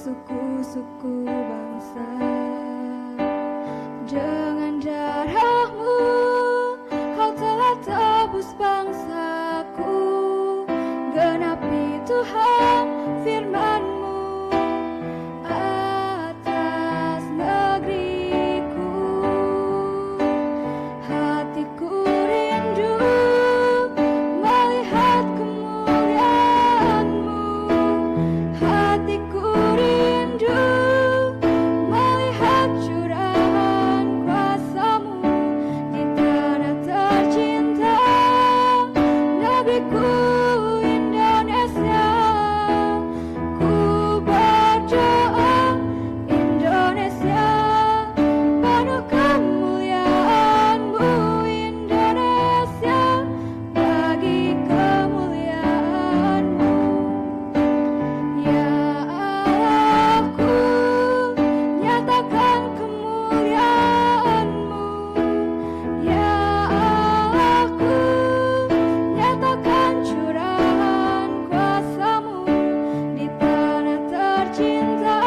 suku-suku bangsa. Dengan darah-Mu Kau telah tebus bangsaku. Genapi Tuhan firman-Mu atas negeriku. Hatiku rindu melihat kemuliaan-Mu. Hatiku rindu melihat curahan kuasa-Mu di tanah tercinta, negeriku Indonesia. Ku berdoa Indonesia, penuh kemuliaan-Mu Indonesia, bagi kemuliaan-Mu. Ya Allahku, nyatakan kemuliaan-Mu. Ya Allahku, nyatakan curahan kuasa-Mu di tanah tercinta,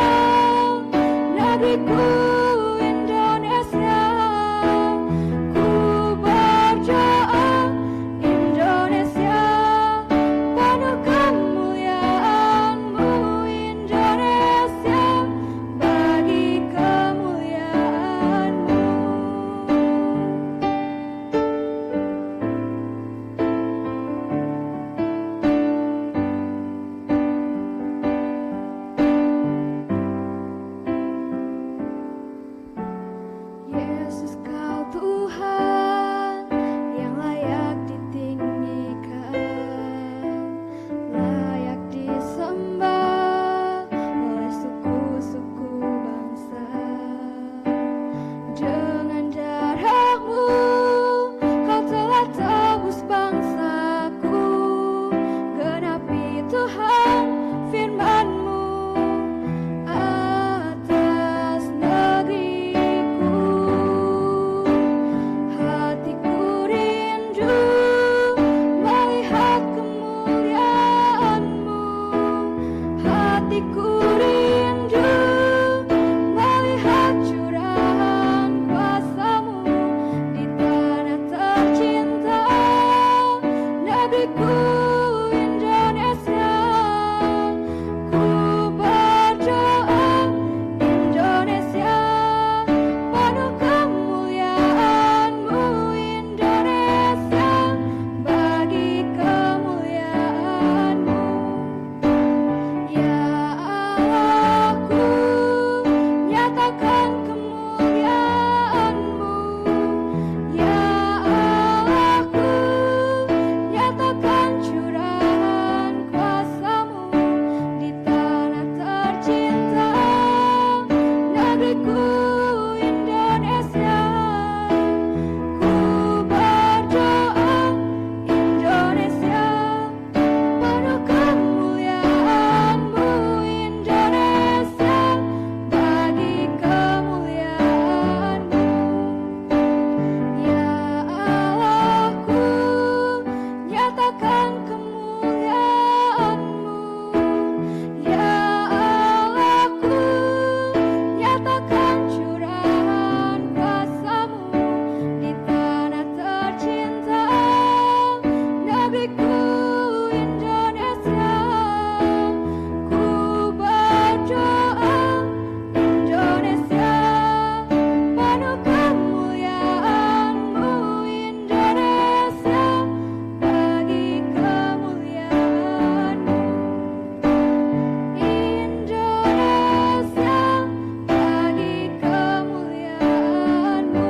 negeriku Indonesia. Ku berdoa Indonesia, penuh kemuliaan-Mu Indonesia, bagi kemuliaan-Mu. Yesus, Kau Tuhan yang layak ditinggikan, layak disembah oleh suku-suku bangsa. Dengan darah-Mu Kau telah tebus bangsaku. Genapi Tuhan firman-Mu atas negeriku. Hatiku rindu melihat kemuliaan-Mu. Hatiku rindu melihat curahan kuasa-Mu di tanah tercinta, negeriku Indonesia. Ku berdoa Indonesia, penuh kemuliaan-Mu Indonesia, bagi kemuliaan-Mu. Ya Allahku, nyatakan kemuliaan-Mu. Ya Allahku, nyatakan curahan kuasa-Mu di tanah tercinta, negeriku Indonesia. Ku berdoa Indonesia, penuh kemuliaan-Mu Indonesia, bagi kemuliaan-Mu. Ya Allahku, nyatakan kemuliaan-Mu. Ya Allahku, nyatakan curahan kuasa-Mu di tanah tercinta, negeriku Indonesia. Ku berdoa Indonesia, penuh kemuliaan-Mu Indonesia, bagi kemuliaan-Mu. Indonesia, bagi kemuliaan-Mu.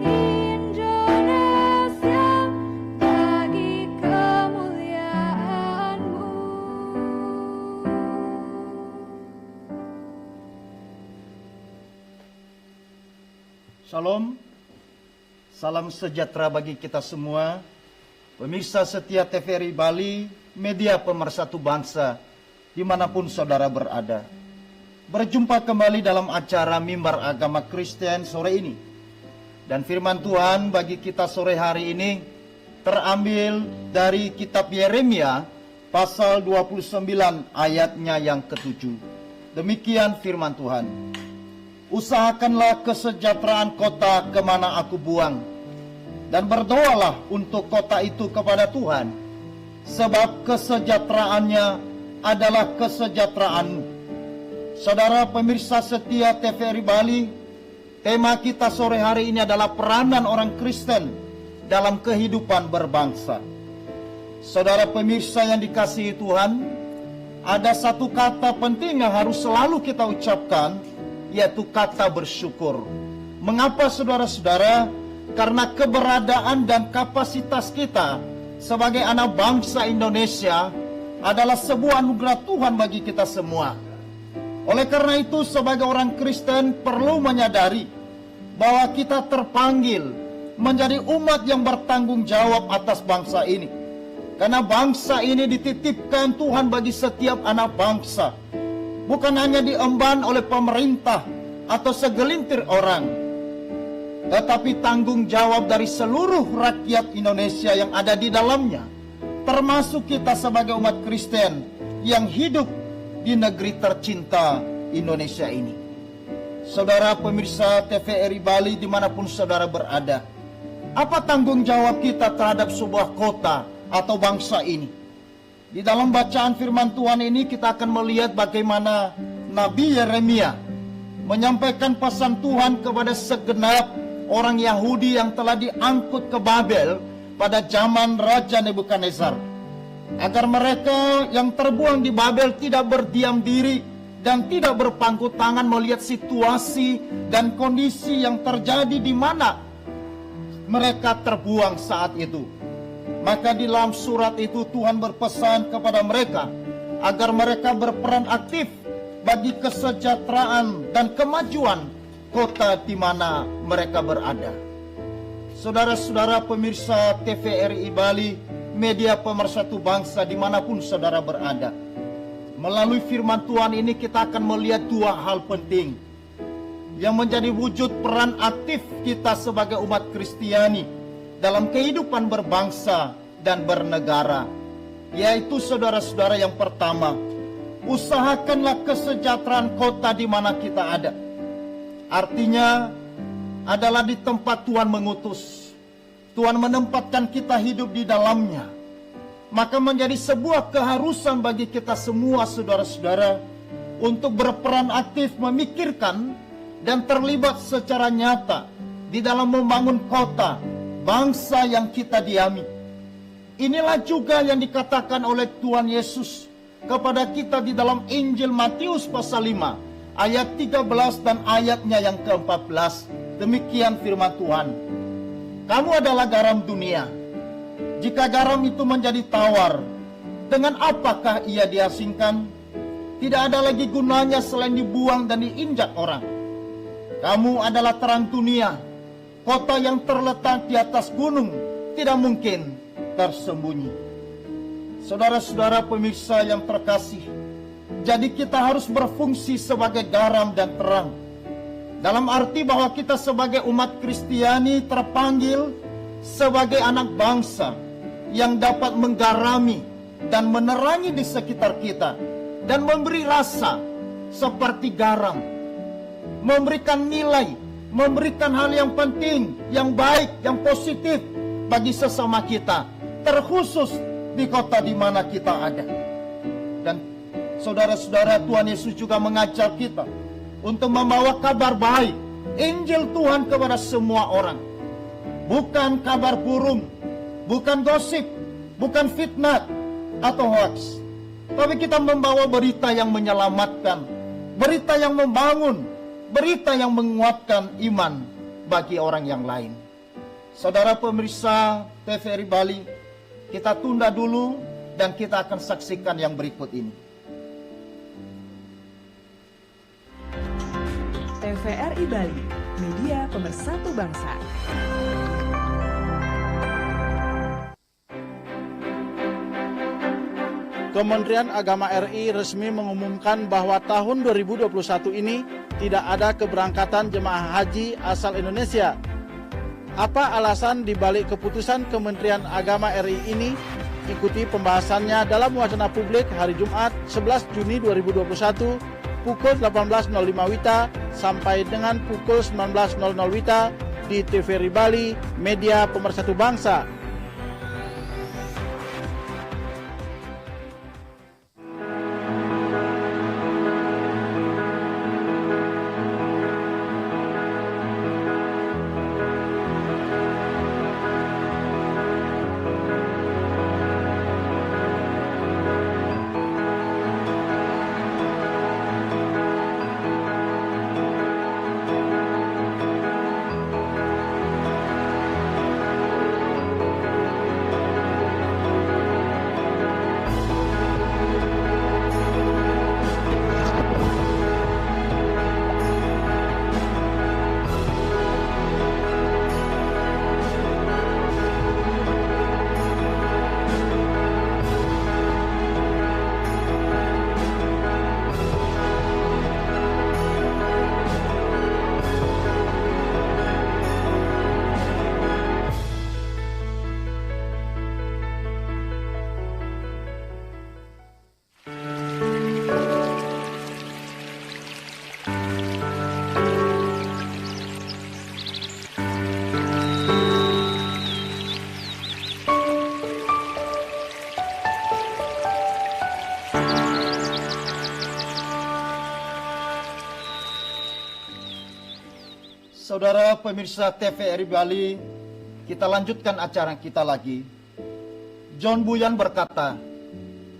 Indonesia, bagi kemuliaan-Mu. Shalom, salam sejahtera bagi kita semua, pemirsa setia TVRI Bali, media pemersatu bangsa, dimanapun saudara berada. Berjumpa kembali dalam acara Mimbar Agama Kristen sore ini. Dan firman Tuhan bagi kita sore hari ini terambil dari kitab Yeremia pasal 29 ayatnya yang ke-7. Demikian firman Tuhan. Usahakanlah kesejahteraan kota kemana aku buang, dan berdoalah untuk kota itu kepada Tuhan, sebab kesejahteraannya adalah kesejahteraanmu. Saudara pemirsa setia TVRI Bali, tema kita sore hari ini adalah peranan orang Kristen dalam kehidupan berbangsa. Saudara pemirsa yang dikasihi Tuhan, ada satu kata penting yang harus selalu kita ucapkan, yaitu kata bersyukur. Mengapa saudara-saudara? Karena keberadaan dan kapasitas kita sebagai anak bangsa Indonesia adalah sebuah anugerah Tuhan bagi kita semua. Oleh karena itu, sebagai orang Kristen perlu menyadari bahwa kita terpanggil menjadi umat yang bertanggung jawab atas bangsa ini. Karena bangsa ini dititipkan Tuhan bagi setiap anak bangsa, bukan hanya diemban oleh pemerintah atau segelintir orang, tetapi tanggung jawab dari seluruh rakyat Indonesia yang ada di dalamnya, termasuk kita sebagai umat Kristen yang hidup di negeri tercinta Indonesia ini. Saudara pemirsa TVRI Bali dimanapun saudara berada, apa tanggung jawab kita terhadap sebuah kota atau bangsa ini? Di dalam bacaan firman Tuhan ini kita akan melihat bagaimana Nabi Yeremia menyampaikan pesan Tuhan kepada segenap orang Yahudi yang telah diangkut ke Babel pada zaman Raja Nebukadnezar, agar mereka yang terbuang di Babel tidak berdiam diri dan tidak berpangku tangan melihat situasi dan kondisi yang terjadi di mana mereka terbuang saat itu. Maka di dalam surat itu Tuhan berpesan kepada mereka agar mereka berperan aktif bagi kesejahteraan dan kemajuan kota di mana mereka berada. Saudara-saudara pemirsa TVRI Bali, media pemersatu bangsa dimanapun saudara berada, melalui firman Tuhan ini kita akan melihat dua hal penting yang menjadi wujud peran aktif kita sebagai umat Kristiani dalam kehidupan berbangsa dan bernegara, yaitu saudara-saudara, yang pertama, usahakanlah kesejahteraan kota di mana kita ada. Artinya adalah di tempat Tuhan mengutus, Tuhan menempatkan kita hidup di dalamnya. Maka menjadi sebuah keharusan bagi kita semua saudara-saudara untuk berperan aktif memikirkan dan terlibat secara nyata di dalam membangun kota, bangsa yang kita diami. Inilah juga yang dikatakan oleh Tuhan Yesus kepada kita di dalam Injil Matius pasal 5 ayat 13 dan ayatnya yang ke-14. Demikian firman Tuhan. Kamu adalah garam dunia. Jika garam itu menjadi tawar, dengan apakah ia diasingkan? Tidak ada lagi gunanya selain dibuang dan diinjak orang. Kamu adalah terang dunia. Kota yang terletak di atas gunung tidak mungkin tersembunyi. Saudara-saudara pemirsa yang terkasih, jadi kita harus berfungsi sebagai garam dan terang. Dalam arti bahwa kita sebagai umat Kristiani terpanggil sebagai anak bangsa yang dapat menggarami dan menerangi di sekitar kita dan memberi rasa seperti garam, memberikan nilai, memberikan hal yang penting, yang baik, yang positif bagi sesama kita, terkhusus di kota di mana kita ada. Dan saudara-saudara, Tuhan Yesus juga mengajar kita untuk membawa kabar baik, Injil Tuhan kepada semua orang. Bukan kabar burung, bukan gosip, bukan fitnah atau hoax, tapi kita membawa berita yang menyelamatkan, berita yang membangun, berita yang menguatkan iman bagi orang yang lain. Saudara pemirsa TVRI Bali, kita tunda dulu dan kita akan saksikan yang berikut ini. TVRI Bali, media pemersatu bangsa. Kementerian Agama RI resmi mengumumkan bahwa tahun 2021 ini tidak ada keberangkatan jemaah haji asal Indonesia. Apa alasan dibalik keputusan Kementerian Agama RI ini? Ikuti pembahasannya dalam wacana publik hari Jumat 11 Juni 2021 pukul 18.05 WITA sampai dengan pukul 19.00 WITA di TVRI Bali, media pemersatu bangsa. Saudara pemirsa TVRI Bali, kita lanjutkan acara kita lagi. John Buyan berkata,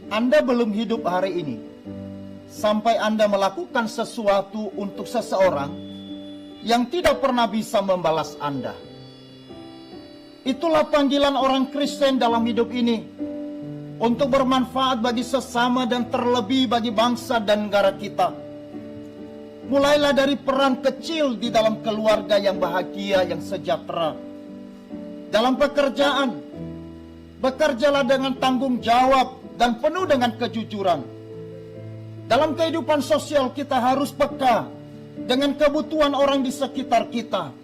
Anda belum hidup hari ini sampai Anda melakukan sesuatu untuk seseorang yang tidak pernah bisa membalas Anda. Itulah panggilan orang Kristen dalam hidup ini, untuk bermanfaat bagi sesama dan terlebih bagi bangsa dan negara kita. Mulailah dari peran kecil di dalam keluarga yang bahagia, yang sejahtera. Dalam pekerjaan, bekerjalah dengan tanggung jawab dan penuh dengan kejujuran. Dalam kehidupan sosial kita harus peka dengan kebutuhan orang di sekitar kita.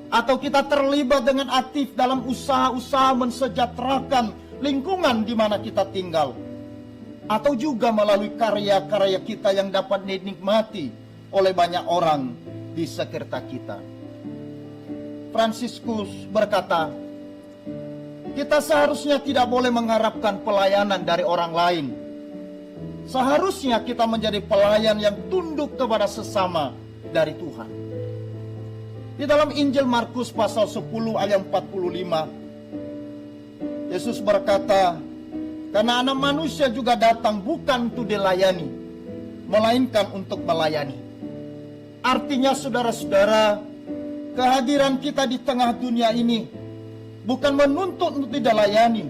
Atau kita terlibat dengan aktif dalam usaha-usaha mensejahterakan lingkungan di mana kita tinggal. Atau juga melalui karya-karya kita yang dapat dinikmati oleh banyak orang di sekitar kita. Fransiskus berkata, kita seharusnya tidak boleh mengharapkan pelayanan dari orang lain. Seharusnya kita menjadi pelayan yang tunduk kepada sesama dari Tuhan. Di dalam Injil Markus pasal 10 ayat 45, Yesus berkata, karena Anak Manusia juga datang bukan untuk dilayani, melainkan untuk melayani. Artinya saudara-saudara, kehadiran kita di tengah dunia ini bukan menuntut untuk dilayani,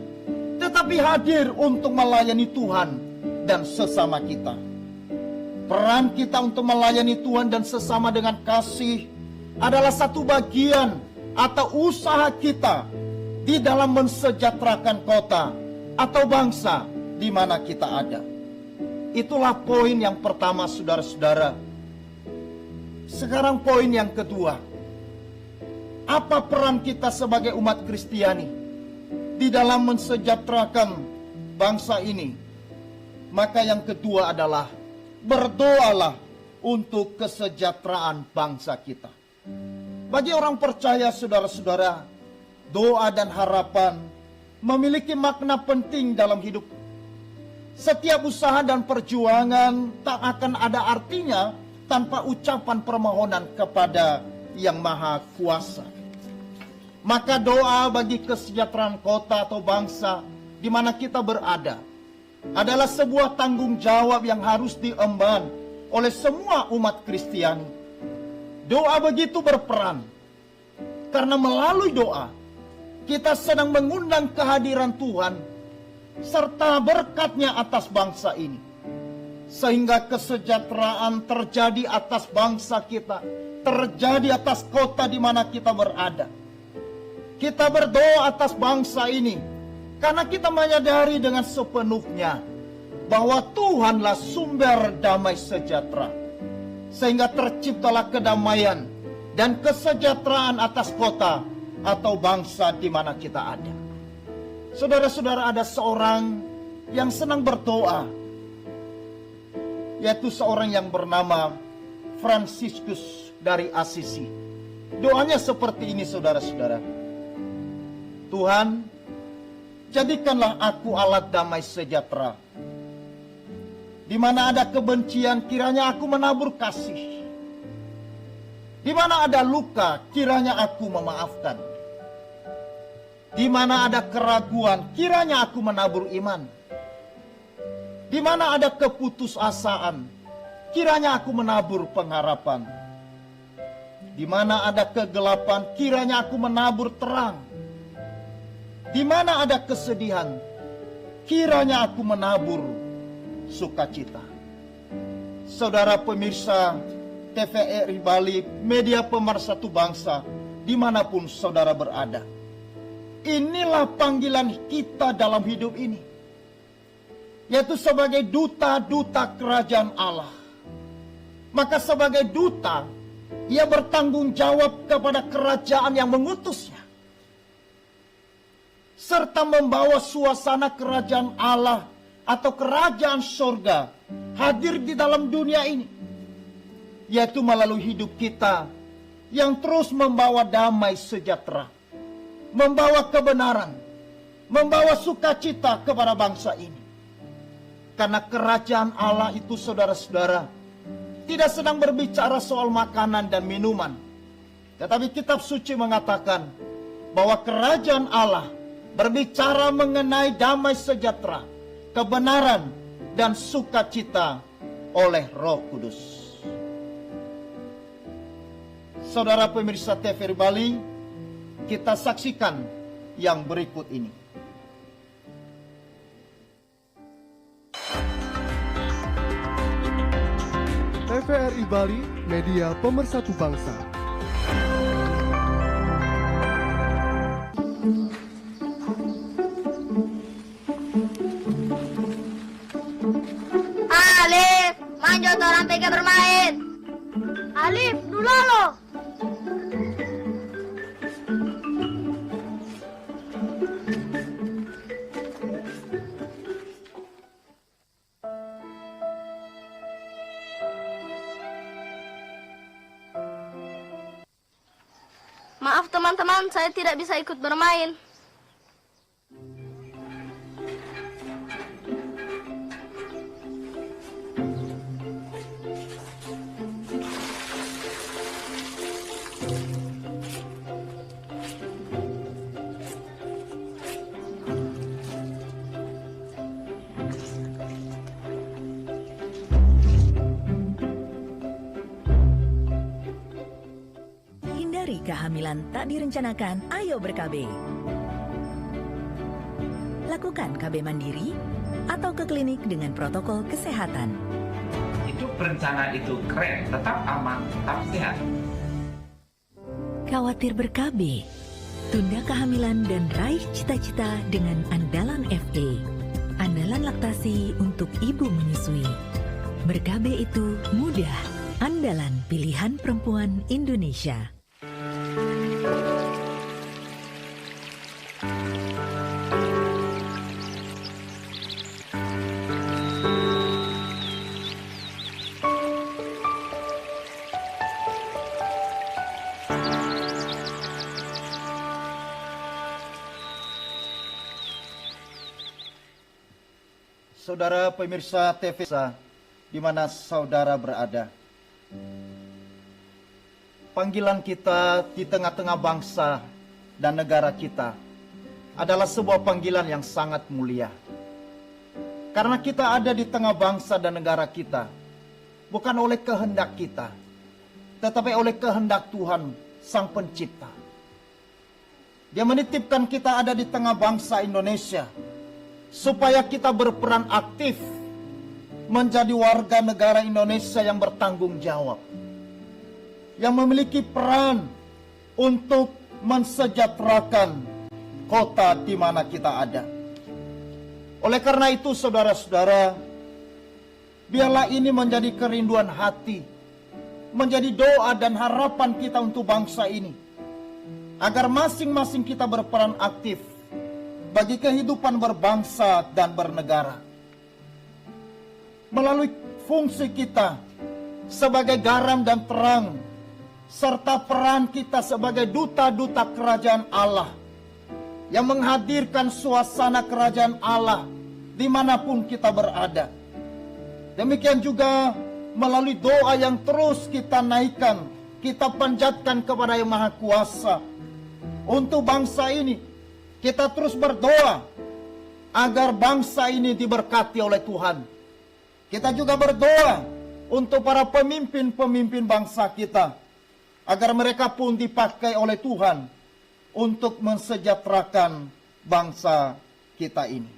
tetapi hadir untuk melayani Tuhan dan sesama kita. Peran kita untuk melayani Tuhan dan sesama dengan kasih adalah satu bagian atau usaha kita di dalam mensejahterakan kota atau bangsa di mana kita ada. Itulah poin yang pertama, saudara-saudara. Sekarang poin yang kedua. Apa peran kita sebagai umat Kristiani di dalam mensejahterakan bangsa ini? Maka yang kedua adalah berdoalah untuk kesejahteraan bangsa kita. Bagi orang percaya, saudara-saudara, doa dan harapan memiliki makna penting dalam hidup. Setiap usaha dan perjuangan tak akan ada artinya tanpa ucapan permohonan kepada Yang Maha Kuasa. Maka doa bagi kesejahteraan kota atau bangsa di mana kita berada adalah sebuah tanggung jawab yang harus diemban oleh semua umat Kristiani. Doa begitu berperan, karena melalui doa kita sedang mengundang kehadiran Tuhan serta berkat-Nya atas bangsa ini. Sehingga kesejahteraan terjadi atas bangsa kita, terjadi atas kota di mana kita berada. Kita berdoa atas bangsa ini karena kita menyadari dengan sepenuhnya bahwa Tuhanlah sumber damai sejahtera. Sehingga terciptalah kedamaian dan kesejahteraan atas kota atau bangsa di mana kita ada. Saudara-saudara, ada seorang yang senang berdoa, yaitu seorang yang bernama Fransiskus dari Assisi. Doanya seperti ini, saudara-saudara. Tuhan, jadikanlah aku alat damai sejahtera. Di mana ada kebencian, kiranya aku menabur kasih. Di mana ada luka, kiranya aku memaafkan. Di mana ada keraguan, kiranya aku menabur iman. Di mana ada keputusasaan, kiranya aku menabur pengharapan. Di mana ada kegelapan, kiranya aku menabur terang. Di mana ada kesedihan, kiranya aku menabur sukacita. Saudara pemirsa TVRI Bali, media pemersatu bangsa, dimanapun saudara berada. Inilah panggilan kita dalam hidup ini, yaitu sebagai duta-duta kerajaan Allah. Maka sebagai duta, ia bertanggung jawab kepada kerajaan yang mengutusnya, serta membawa suasana kerajaan Allah atau kerajaan surga hadir di dalam dunia ini, yaitu melalui hidup kita yang terus membawa damai sejahtera, membawa kebenaran, membawa sukacita kepada bangsa ini. Karena kerajaan Allah itu, saudara-saudara, tidak sedang berbicara soal makanan dan minuman, tetapi kitab suci mengatakan bahwa kerajaan Allah berbicara mengenai damai sejahtera, kebenaran, dan sukacita oleh Roh Kudus. Saudara pemirsa TVRI Bali, kita saksikan yang berikut ini. TVRI Bali, media pemersatu bangsa. Alif, manjot orang tiga bermain. Alif, dulu lo. Maaf teman-teman, saya tidak bisa ikut bermain. Hindari kehamilan tak direncanakan, ayo ber-KB. Lakukan KB mandiri atau ke klinik dengan protokol kesehatan. Hidup berencana itu keren, tetap aman, tetap sehat. Khawatir ber-KB? Tunda kehamilan dan raih cita-cita dengan Andalan FE. Andalan laktasi untuk ibu menyusui. Ber-KB itu mudah. Andalan pilihan perempuan Indonesia. Saudara pemirsa TV di mana saudara berada. Panggilan kita di tengah-tengah bangsa dan negara kita adalah sebuah panggilan yang sangat mulia. Karena kita ada di tengah bangsa dan negara kita, bukan oleh kehendak kita, tetapi oleh kehendak Tuhan, Sang Pencipta. Dia menitipkan kita ada di tengah bangsa Indonesia, supaya kita berperan aktif menjadi warga negara Indonesia yang bertanggung jawab, yang memiliki peran untuk mensejahterakan kota di mana kita ada. Oleh karena itu, saudara-saudara, biarlah ini menjadi kerinduan hati, menjadi doa dan harapan kita untuk bangsa ini, agar masing-masing kita berperan aktif bagi kehidupan berbangsa dan bernegara. Melalui fungsi kita sebagai garam dan terang, serta peran kita sebagai duta-duta kerajaan Allah yang menghadirkan suasana kerajaan Allah dimanapun kita berada. Demikian juga melalui doa yang terus kita naikkan, kita panjatkan kepada Yang Maha Kuasa. Untuk bangsa ini, kita terus berdoa agar bangsa ini diberkati oleh Tuhan. Kita juga berdoa untuk para pemimpin-pemimpin bangsa kita, agar mereka pun dipakai oleh Tuhan untuk mensejahterakan bangsa kita ini.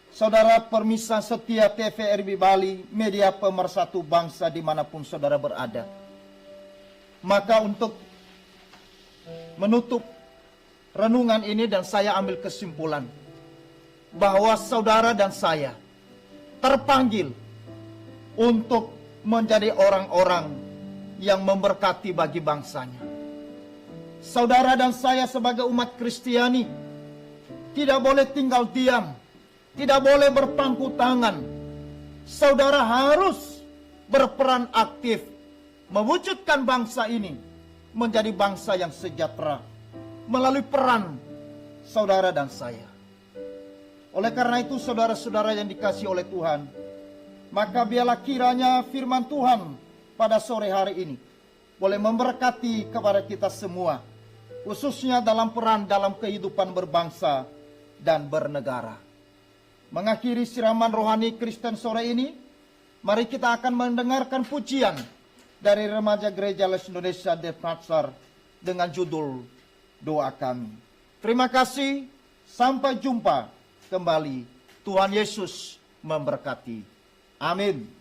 Saudara permisa setia TVRI Bali, media pemersatu bangsa dimanapun saudara berada. Maka untuk menutup renungan ini dan saya ambil kesimpulan bahwa saudara dan saya terpanggil untuk menjadi orang-orang yang memberkati bagi bangsanya. Saudara dan saya sebagai umat Kristiani tidak boleh tinggal diam, tidak boleh berpangku tangan. Saudara harus berperan aktif mewujudkan bangsa ini menjadi bangsa yang sejahtera melalui peran saudara dan saya. Oleh karena itu saudara-saudara yang dikasihi oleh Tuhan, maka biarlah kiranya firman Tuhan pada sore hari ini boleh memberkati kepada kita semua, khususnya dalam peran dalam kehidupan berbangsa dan bernegara. Mengakhiri siraman rohani Kristen sore ini, mari kita akan mendengarkan pujian dari remaja Gereja Les Indonesia Denpasar dengan judul Doa Kami. Terima kasih, sampai jumpa kembali. Tuhan Yesus memberkati. Amin.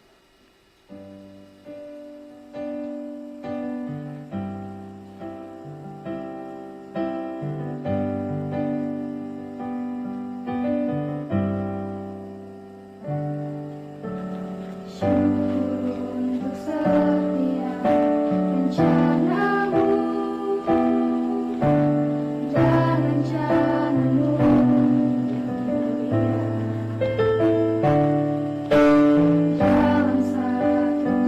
Untuk setiap rencanamu dan rencanamu yang mulia. Dalam satu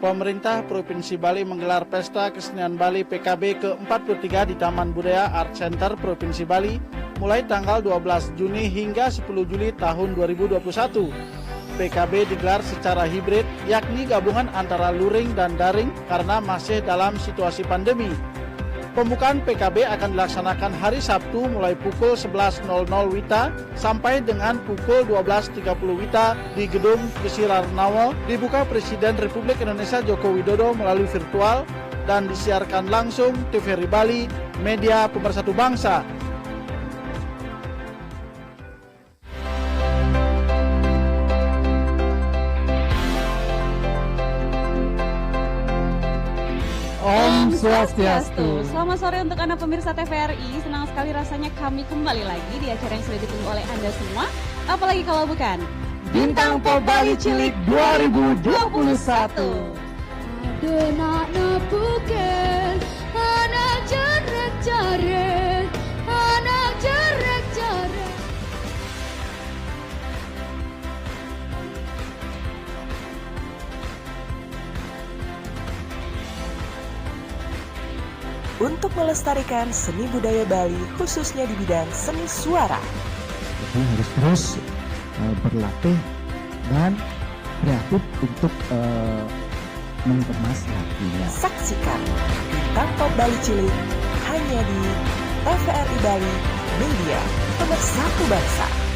Pemerintah Provinsi Bali menggelar Pesta Kesenian Bali PKB ke-43 di Taman Budaya Art Center Provinsi Bali mulai tanggal 12 Juni hingga 10 Juli tahun 2021. PKB digelar secara hibrid, yakni gabungan antara luring dan daring karena masih dalam situasi pandemi. Pembukaan PKB akan dilaksanakan hari Sabtu mulai pukul 11.00 WITA sampai dengan pukul 12.30 WITA di Gedung Kesirarnawa, dibuka Presiden Republik Indonesia Joko Widodo melalui virtual dan disiarkan langsung TVRI Bali, media pemersatu bangsa. Om Swastiastu. Selamat sore untuk Anda pemirsa TVRI. Senang sekali rasanya kami kembali lagi di acara yang sudah ditunggu oleh Anda semua. Apalagi kalau bukan Bintang Pop Bali Cilik 2021. Denak nepuken, anak jarek-jarek, anak jarek-jarek. Untuk melestarikan seni budaya Bali, khususnya di bidang seni suara. Jadi harus terus berlatih dan kreatif untuk mengemas hatinya. Saksikan Bintang Pop Bali Cilik hanya di TVRI Bali, media pemersatu bangsa.